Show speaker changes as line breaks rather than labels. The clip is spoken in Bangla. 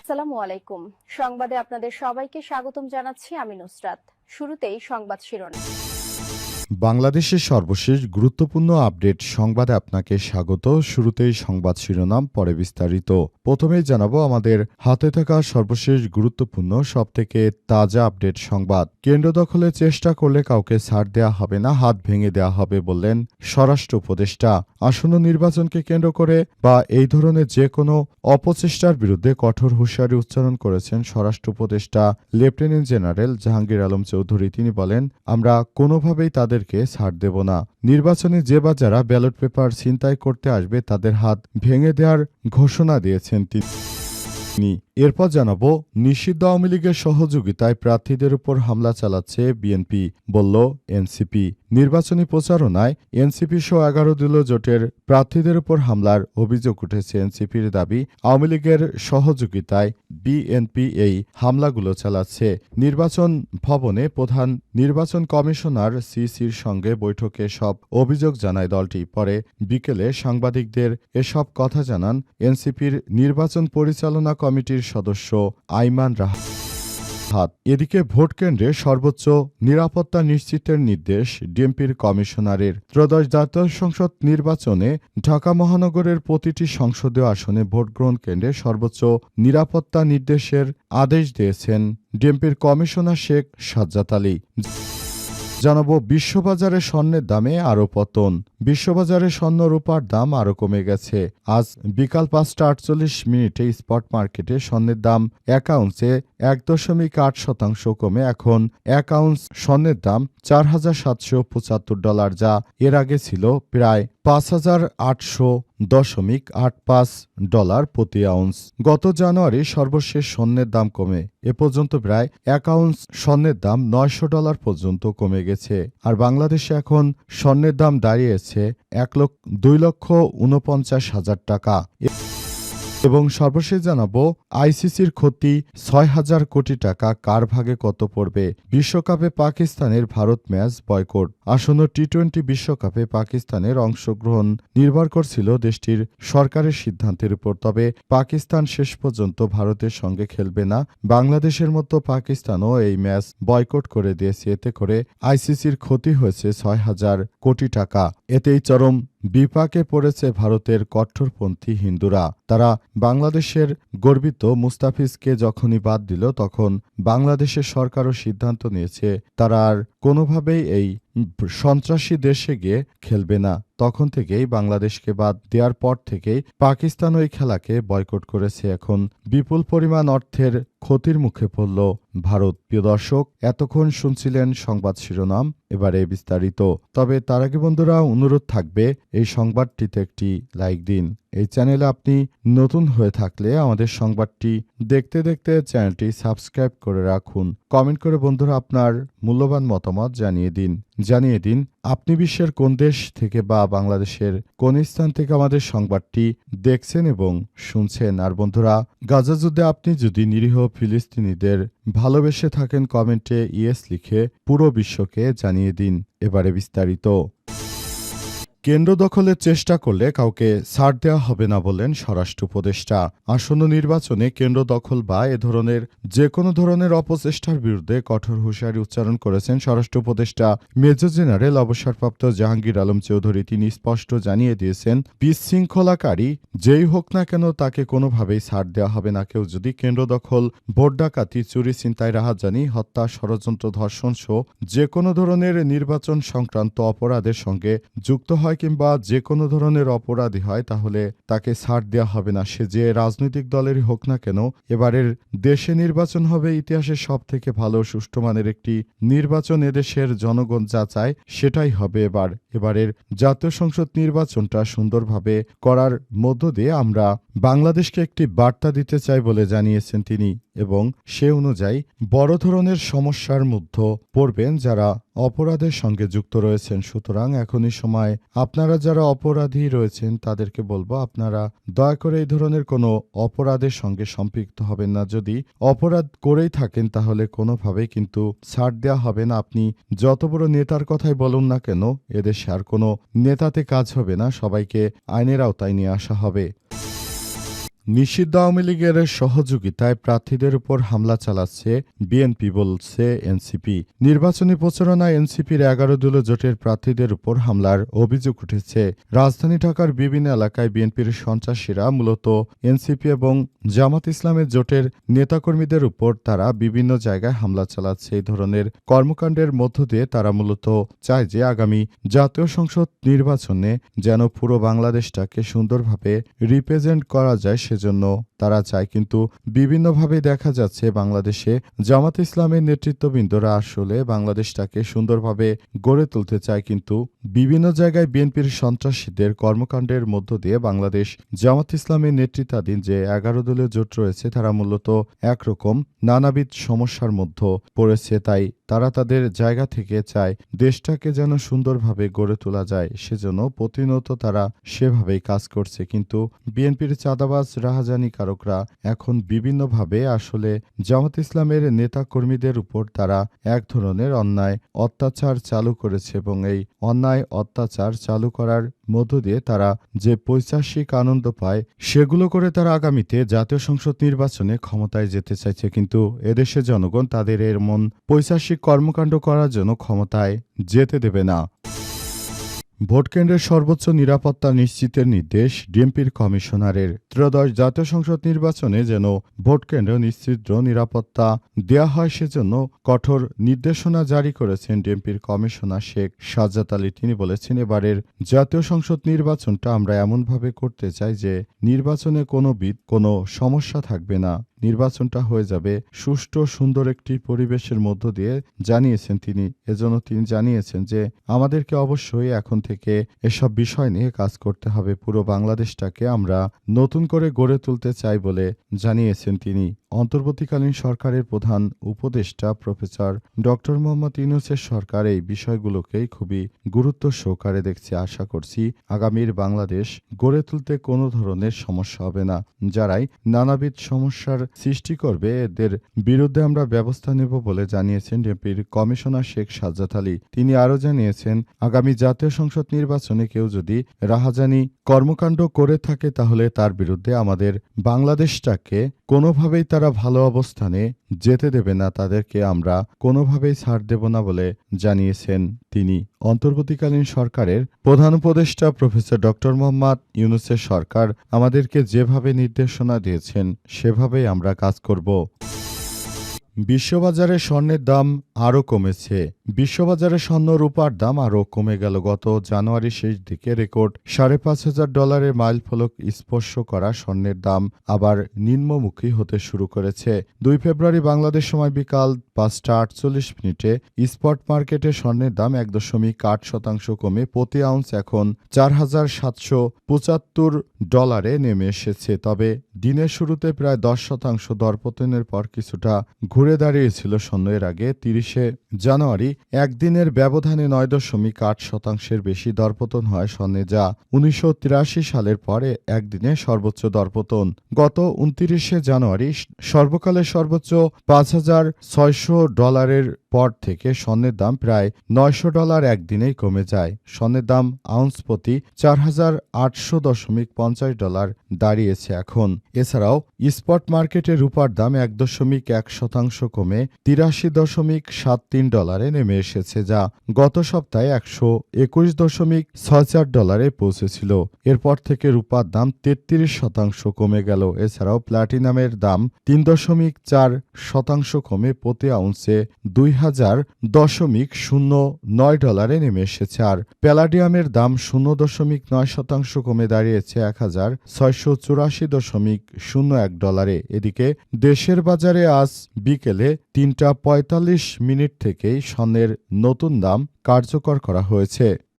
আসসালামু আলাইকুম। সংবাদে আপনাদের সবাইকে স্বাগতম জানাচ্ছি আমি নুসরাত। শুরুতেই সংবাদ শিরোনাম।
বাংলাদেশের সর্বশেষ গুরুত্বপূর্ণ আপডেট সংবাদে আপনাকে স্বাগত। শুরুতেই সংবাদ শিরোনাম, পরে বিস্তারিত। প্রথমেই জানাবো আমাদের হাতে থাকা সর্বশেষ গুরুত্বপূর্ণ সবথেকে তাজা আপডেট সংবাদ। কেন্দ্র দখলের চেষ্টা করলে কাউকে ছাড় দেয়া হবে না, হাত ভেঙে দেয়া হবে বললেন স্বরাষ্ট্র উপদেষ্টা। আসন্ন নির্বাচনকে কেন্দ্র করে বা এই ধরনের যে কোনো অপচেষ্টার বিরুদ্ধে কঠোর হুঁশিয়ারি উচ্চারণ করেছেন স্বরাষ্ট্র উপদেষ্টা লেফটেন্যান্ট জেনারেল জাহাঙ্গীর আলম চৌধুরী। তিনি বলেন, আমরা কোনোভাবেই তাদেরকে ছাড় দেব না। নির্বাচনে যে বা যারা ব্যালট পেপার ছিনতাই করতে আসবে তাদের হাত ভেঙে দেওয়ার ঘোষণা দিয়েছেন তিনি। এরপর জানাবো, নিষিদ্ধ আওয়ামী লীগের সহযোগিতায় প্রার্থীদের উপর হামলা চালাচ্ছে বিএনপি, বলল এনসিপি। নির্বাচনী প্রচারণায় এনসিপি সহ 11 দলীয় জোটের প্রার্থীদের উপর হামলার অভিযোগ উঠেছে। এনসিপির দাবি, আওয়ামী লীগের সহযোগিতায় বিএনপি এই হামলাগুলো চালাচ্ছে। নির্বাচন ভবনে প্রধান নির্বাচন কমিশনার সিসির সঙ্গে বৈঠকে সব অভিযোগ জানায় দলটি। পরে বিকেলে সাংবাদিকদের এসব কথা জানান এনসিপির নির্বাচন পরিচালনা কমিটির সদস্য আইমান রাহাত। এদিকে ভোট কেন্দ্রে সর্বোচ্চ নিরাপত্তা নিশ্চিতের নির্দেশ ডিএমপির কমিশনারের। ত্রয়োদশ জাতীয় সংসদ নির্বাচনে ঢাকা মহানগরের প্রতিটি সংসদীয় আসনে ভোটগ্রহণ কেন্দ্রে সর্বোচ্চ নিরাপত্তা নির্দেশের আদেশ দিয়েছেন ডিএমপির কমিশনার শেখ সাজ্জাদ আলী। জানাবো, বিশ্ববাজারে স্বর্ণের দামে আরও পতন। বিশ্ববাজারে স্বর্ণ রূপার দাম আরও কমে গেছে। আজ বিকাল 5:48 স্পট মার্কেটে স্বর্ণের দাম 1 আউন্সে 1.8% কমে এখন 1 আউন্স স্বর্ণের দাম $4,775, যা এর আগে ছিল প্রায় $5,800.85 প্রতি আউন্স। গত জানুয়ারি সর্বশেষ স্বর্ণের দাম কমে এ পর্যন্ত প্রায় 1 আউন্স স্বর্ণের দাম $900 পর্যন্ত কমে গেছে। আর বাংলাদেশে এখন স্বর্ণের দাম দাঁড়িয়েছে 2,49,000 টাকা। এবং সর্বশেষ জানাবো, আইসিসির ক্ষতি 6,000 কোটি টাকা, কার ভাগে কত পড়বে? বিশ্বকাপে পাকিস্তানের ভারত ম্যাচ বয়কট। আসন্ন টি-20 বিশ্বকাপে পাকিস্তানের অংশগ্রহণ নির্ভর করছিল দেশটির সরকারের সিদ্ধান্তের উপর। তবে পাকিস্তান শেষ পর্যন্ত ভারতের সঙ্গে খেলবে না। বাংলাদেশের মতো পাকিস্তানও এই ম্যাচ বয়কট করে দিয়েছে। এতে করে আইসিসির ক্ষতি হয়েছে 6,000 কোটি টাকা। এতেই চরম বিপাকে পড়েছে ভারতের কট্টরপন্থী হিন্দুরা। তারা বাংলাদেশের গর্বিত মুস্তাফিজকে যখনই বাদ দিল, তখন বাংলাদেশের সরকারও সিদ্ধান্ত নিয়েছে তারা আর কোনোভাবেই এই সন্ত্রাসী দেশে গিয়ে খেলবে না। তখন থেকেই বাংলাদেশকে বাদ দেওয়ার পর থেকেই পাকিস্তান ওই খেলাকে বয়কট করেছে। এখন বিপুল পরিমাণ অর্থের ক্ষতির মুখে পড়ল ভারত। প্রিয় দর্শক, এতক্ষণ শুনছিলেন সংবাদ শিরোনাম, এবারে বিস্তারিত। তবে তার আগে বন্ধুরা, অনুরোধ থাকবে এই সংবাদটিতে একটি লাইক দিন। এই চ্যানেলে আপনি নতুন হয়ে থাকলে আমাদের সংবাদটি দেখতে দেখতে চ্যানেলটি সাবস্ক্রাইব করে রাখুন। কমেন্ট করে বন্ধুরা আপনার মূল্যবান মতামত জানিয়ে দিন আপনি বিশ্বের কোন দেশ থেকে বা বাংলাদেশের কোন স্থান থেকে আমাদের সংবাদটি দেখছেন এবং শুনছেন। আর বন্ধুরা, গাজা যুদ্ধে আপনি যদি নিরীহ ফিলিস্তিনিদের ভালোবেসে থাকেন, কমেন্টে ইয়েস লিখে পুরো বিশ্বকে জানিয়ে দিন। এবারে বিস্তারিত। কেন্দ্র দখলের চেষ্টা করলে কাউকে ছাড় দেওয়া হবে না বললেন স্বরাষ্ট্র উপদেষ্টা। আসন্ন নির্বাচনে কেন্দ্র দখল বা এ ধরনের যে কোনো ধরনের অপচেষ্টার বিরুদ্ধে কঠোর হুঁশিয়ারি উচ্চারণ করেছেন স্বরাষ্ট্র উপদেষ্টা মেজর জেনারেল অবসরপ্রাপ্ত জাহাঙ্গীর আলম চৌধুরী। তিনি স্পষ্ট জানিয়ে দিয়েছেন, বিশৃঙ্খলাকারী যেই হোক না কেন তাকে কোনোভাবেই ছাড় দেওয়া হবে না। কেউ যদি কেন্দ্র দখল, ভোট ডাকাতি, চুরি, ছিনতাই, রাহাজানি, হত্যা, ষড়যন্ত্র, ধর্ষণ সহ যে কোনো ধরনের নির্বাচন সংক্রান্ত অপরাধের সঙ্গে যুক্ত হয় কিংবা যে কোনো ধরনের অপরাধী হয়, তাহলে তাকে ছাড় দেওয়া হবে না। সে যে রাজনৈতিক দলেরই হোক না কেন। এবারের দেশে নির্বাচন হবে ইতিহাসের সব থেকে ভালো সুষ্ঠু মানের একটি নির্বাচন। এদেশের জনগণ যা চায় সেটাই হবে। এবারের জাতীয় সংসদ নির্বাচনটা সুন্দরভাবে করার মধ্য দিয়ে আমরা বাংলাদেশকে একটি বার্তা দিতে চাই বলে জানিয়েছেন তিনি। এবং সে অনুযায়ী বড় ধরনের সমস্যার মধ্যে পড়বেন যারা অপরাধের সঙ্গে যুক্ত রয়েছেন। সুতরাং এখনই সময় আপনারা যারা অপরাধী রয়েছেন তাদেরকে বলবো, আপনারা দয়া করে এই ধরনের কোনো অপরাধের সঙ্গে সম্পৃক্ত হবেন না। যদি অপরাধ করেই থাকেন তাহলে কোনোভাবেই কিন্তু ছাড় দেওয়া হবে না। আপনি যত বড় নেতার কথাই বলুন না কেন, এদেশে আর কোনো নেতাতে কাজ হবে না, সবাইকে আইনের আওতায় নিয়ে আসা হবে। নিষিদ্ধ আওয়ামী লীগের সহযোগিতায় প্রার্থীদের উপর হামলা চালাচ্ছে বিএনপি, বলছে এনসিপি। নির্বাচনী প্রচারণায় এনসিপির 11 দলীয় জোটের প্রার্থীদের উপর হামলার অভিযোগ উঠেছে। রাজধানী ঢাকার বিভিন্ন এলাকায় বিএনপির সন্ত্রাসীরা মূলত এনসিপি এবং জামাত ইসলামের জোটের নেতাকর্মীদের উপর তারা বিভিন্ন জায়গায় হামলা চালাচ্ছে। এই ধরনের কর্মকাণ্ডের মধ্য দিয়ে তারা মূলত চায় যে আগামী জাতীয় সংসদ নির্বাচনে যেন পুরো বাংলাদেশটাকে সুন্দরভাবে রিপ্রেজেন্ট করা যায়, সেজন্য তারা চায়। কিন্তু বিভিন্নভাবে দেখা যাচ্ছে বাংলাদেশে জামাত ইসলামের নেতৃত্ববৃন্দরা আসলে বাংলাদেশটাকে সুন্দরভাবে গড়ে তুলতে চায়, কিন্তু বিভিন্ন জায়গায় বিএনপির সন্ত্রাসীদের কর্মকাণ্ডের মধ্য দিয়ে বাংলাদেশ জামাত ইসলামের নেতৃত্বাধীন যে 11 দলীয় জোট রয়েছে তারা মূলত একরকম নানাবিধ সমস্যার মধ্যে পড়েছে। তাই তারা তাদের জায়গা থেকে চায় দেশটাকে যেন সুন্দরভাবে গড়ে তোলা যায়, সেজন্য প্রতিনিয়ত তারা সেভাবেই কাজ করছে। কিন্তু বিএনপির চাঁদাবাজ রাহাজানিকারকরা এখন বিভিন্নভাবে আসলে জামাত ইসলামের নেতা কর্মীদের উপর তারা এক ধরনের অন্যায় অত্যাচার চালু করেছে এবং এই অন্যায় অত্যাচার চালু করার মধ্য দিয়ে তারা যে পৈশাসিক আনন্দ পায় সেগুলো করে তারা আগামীতে জাতীয় সংসদ নির্বাচনে ক্ষমতায় যেতে চাইছে। কিন্তু এদেশের জনগণ তাদের এমন পৈশাসিক কর্মকাণ্ড করার জন্য ক্ষমতায় যেতে দেবে না। ভোটকেন্দ্রের সর্বোচ্চ নিরাপত্তা নিশ্চিতের নির্দেশ ডিএমপির কমিশনারের। ত্রয়োদশ জাতীয় সংসদ নির্বাচনে যেন ভোটকেন্দ্র নিশ্চিত নিরাপত্তা দেয়া হয় সেজন্য কঠোর নির্দেশনা জারি করেছেন ডিএমপির কমিশনার শেখ সাজ্জাদ আলী। তিনি বলেছেন, এবারের জাতীয় সংসদ নির্বাচনটা আমরা এমনভাবে করতে চাই যে নির্বাচনে কোনো সমস্যা থাকবে না, নির্বাচনটা হয়ে যাবে সুষ্ঠু সুন্দর একটি পরিবেশের মধ্য দিয়ে জানিয়েছেন তিনি। এজন্য তিনি জানিয়েছেন যে আমাদেরকে অবশ্যই এখন থেকে এসব বিষয় নিয়ে কাজ করতে হবে। পুরো বাংলাদেশটাকে আমরা নতুন করে গড়ে তুলতে চাই বলে জানিয়েছেন তিনি। অন্তর্বর্তীকালীন সরকারের প্রধান উপদেষ্টা প্রফেসর ডক্টর মোহাম্মদ ইউনূসের সরকার এই বিষয়গুলোকেই খুবই গুরুত্ব সহকারে দেখছে। আশা করছি আগামীর বাংলাদেশ গড়ে তুলতে কোনো ধরনের সমস্যা হবে না। যারাই নানাবিধ সমস্যার সৃষ্টি করবে এদের বিরুদ্ধে আমরা ব্যবস্থা নেব বলে জানিয়েছেন ডিএমপির কমিশনার শেখ সাজ্জাদ আলী। তিনি আরও জানিয়েছেন, আগামী জাতীয় সংসদ নির্বাচনে কেউ যদি রাহাজানি কর্মকাণ্ড করে থাকে তাহলে তার বিরুদ্ধে আমাদের বাংলাদেশটাকে কোনোভাবেই তারা ভালো অবস্থানে যেতে দেবে না, তাদেরকে আমরা কোনোভাবেই ছাড় দেব না বলে জানিয়েছেন তিনি। অন্তর্বর্তীকালীন সরকারের প্রধান উপদেষ্টা প্রফেসর ডক্টর মোহাম্মদ ইউনূসের সরকার আমাদেরকে যেভাবে নির্দেশনা দিয়েছেন সেভাবেই আমরা কাজ করব। বিশ্ববাজারে স্বর্ণের দাম আরও কমেছে। বিশ্ববাজারে স্বর্ণ রূপার দাম আরও কমে গেল। গত জানুয়ারি শেষ দিকে রেকর্ড $5,500 মাইলফলক স্পর্শ করা স্বর্ণের দাম আবার নিম্নমুখী হতে শুরু করেছে। 2 ফেব্রুয়ারি বাংলাদেশ সময় বিকাল 5টা 48 স্পট মার্কেটে স্বর্ণের দাম 1.8% কমে প্রতি আউন্স এখন $4,775 নেমে এসেছে। তবে দিনের শুরুতে প্রায় 10% দরপতনের পর কিছুটা ঘুরে দাঁড়িয়েছিল স্বর্ণ। এর আগে 30 জানুয়ারি একদিনের ব্যবধানে 9.8% বেশি দরপতন হয় স্বর্ণে, যা 1983 সালের পরে একদিনে সর্বোচ্চ দরপতন। গত 29 জানুয়ারি সর্বকালের সর্বোচ্চ $5,600 পর থেকে স্বর্ণের দাম প্রায় $900 একদিনেই কমে যায়। স্বর্ণের দাম আউন্স প্রতি $4,800.50 দাঁড়িয়েছে এখন। এছাড়াও স্পট মার্কেটে রূপার দাম 1.1% কমে $83.73 নেমে এসেছে, যা গত সপ্তাহে $121.64 পৌঁছেছিল। এরপর থেকে রূপার দাম 33% কমে গেল। এছাড়াও প্লাটিনামের দাম 3.4% কমে প্রতি আউন্সে $2,000.09 নেমে এসেছে। আর প্যালাডিয়ামের দাম 0.9% কমে দাঁড়িয়েছে $1,684.01। এদিকে দেশের বাজারে আজ বিকেলে 3টা 45 থেকেই স্বর্ণের নতুন দাম কার্যকর করা হয়েছে।